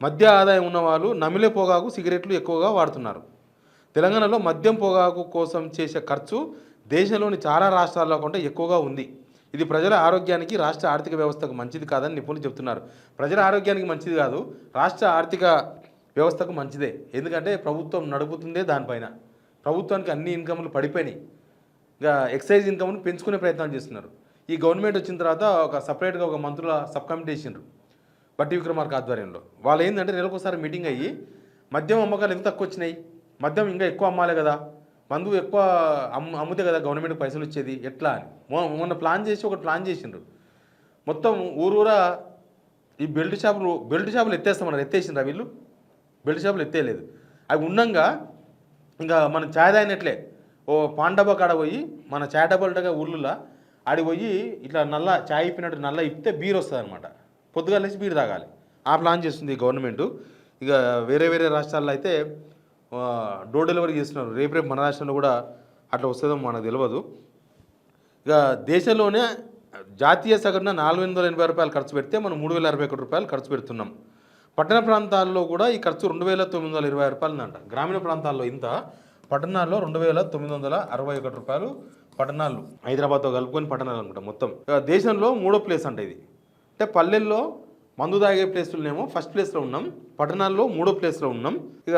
మద్య ఆదాయం ఉన్నవాళ్ళు నమిలే పొగాకు సిగరెట్లు ఎక్కువగా వాడుతున్నారు. తెలంగాణలో మద్యం పొగాకు కోసం చేసే ఖర్చు దేశంలోని చాలా రాష్ట్రాల్లో కంటే ఎక్కువగా ఉంది. ఇది ప్రజల ఆరోగ్యానికి, రాష్ట్ర ఆర్థిక వ్యవస్థకు మంచిది కాదని నిపుణులు చెబుతున్నారు. ప్రజల ఆరోగ్యానికి మంచిది కాదు, రాష్ట్ర ఆర్థిక వ్యవస్థకు మంచిదే. ఎందుకంటే ప్రభుత్వం నడుపుతుందే దానిపైన. ప్రభుత్వానికి అన్ని ఇన్కమ్లు పడిపోయినాయి. ఇక ఎక్సైజ్ ఇన్కమ్ను పెంచుకునే ప్రయత్నాలు చేస్తున్నారు. ఈ గవర్నమెంట్ వచ్చిన తర్వాత ఒక సపరేట్గా ఒక మంత్రుల సబ్ కమిటీ వేసిండ్రు బట్టి విక్రమార్క ఆధ్వర్యంలో. వాళ్ళు ఏంటంటే నెలకొకసారి మీటింగ్ అయ్యి మద్యం అమ్మకాలు ఎంత తక్కువ వచ్చినాయి, మద్యం ఇంకా ఎక్కువ అమ్మాలి కదా, మందు ఎక్కువ అమ్మితే కదా గవర్నమెంట్కి పైసలు వచ్చేది ఎట్లా అని మొన్న ప్లాన్ చేసి ఒకటి ప్లాన్ చేసిండ్రు. మొత్తం ఊరూరా ఈ బెల్ట్ షాపులు ఎత్తేస్తామన్నారు. ఎత్తేసిండ్రా వీళ్ళు? బెల్ట్ షాపులు ఎత్తేయలేదు. అవి ఉండంగా ఇంకా మనం ఛాయ్ తాగినట్లే ఓ పాండబా కాడ పోయి మన ఛాయ్ డబ్బులుగా ఊళ్ళో ఆడికి పోయి ఇట్లా నల్ల ఛాయ్ ఇప్పినట్టు నల్ల ఇప్పితే బీర్ వస్తుంది అనమాట. పొద్దుగా లేచి బీర్ తాగాలి. ఆ ప్లాన్ చేస్తుంది గవర్నమెంట్. ఇక వేరే వేరే రాష్ట్రాల్లో అయితే డోర్ డెలివరీ చేస్తున్నారు. రేపు మన రాష్ట్రంలో కూడా అట్లా వస్తుందో మనకు తెలియదు. ఇక దేశంలోనే జాతీయ సగటున 480 రూపాయలు ఖర్చు పెడితే మనం 3061 రూపాయలు ఖర్చు పెడుతున్నాం. పట్టణ ప్రాంతాల్లో కూడా ఈ ఖర్చు 2920 రూపాయలు ఉందంట. గ్రామీణ ప్రాంతాల్లో ఇంత, పట్టణాల్లో 2961 రూపాయలు. పట్టణాలు హైదరాబాద్తో కలుపుకొని పట్టణాలు అనుకుంటా మొత్తం. దేశంలో 3వ ప్లేస్ అంట ఇది. అంటే పల్లెల్లో మందు తాగే ప్లేస్లోనేమో ఫస్ట్ ప్లేస్లో ఉన్నాం, పట్టణాల్లో 3వ ప్లేస్లో ఉన్నాం. ఇక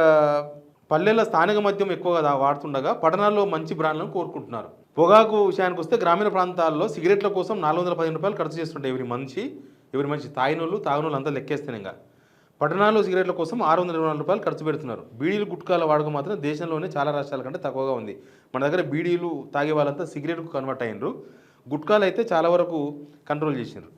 పల్లెల్లో స్థానిక మద్యం ఎక్కువగా వాడుతుండగా పట్టణాల్లో మంచి బ్రాండ్లను కోరుకుంటున్నారు. పొగాకు విషయానికి వస్తే గ్రామీణ ప్రాంతాల్లో సిగరెట్ల కోసం 415 రూపాయలు ఖర్చు చేస్తుంటాయి ఎవరి మనిషి తాగినోళ్ళు అంతా లెక్కేస్తేనే. ఇంకా పట్టణాల్లో సిగరెట్ల కోసం 624 రూపాయలు ఖర్చు పెడుతున్నారు. బీడీలు గుట్కాల వాడకం మాత్రం దేశంలోనే చాలా రాష్ట్రాల కంటే తక్కువగా ఉంది. మన దగ్గర బీడీలు తాగే వాళ్ళంతా సిగరెట్కు కన్వర్ట్ అయ్యారు. గుట్కాలు అయితే చాలా వరకు కంట్రోల్ చేసినారు.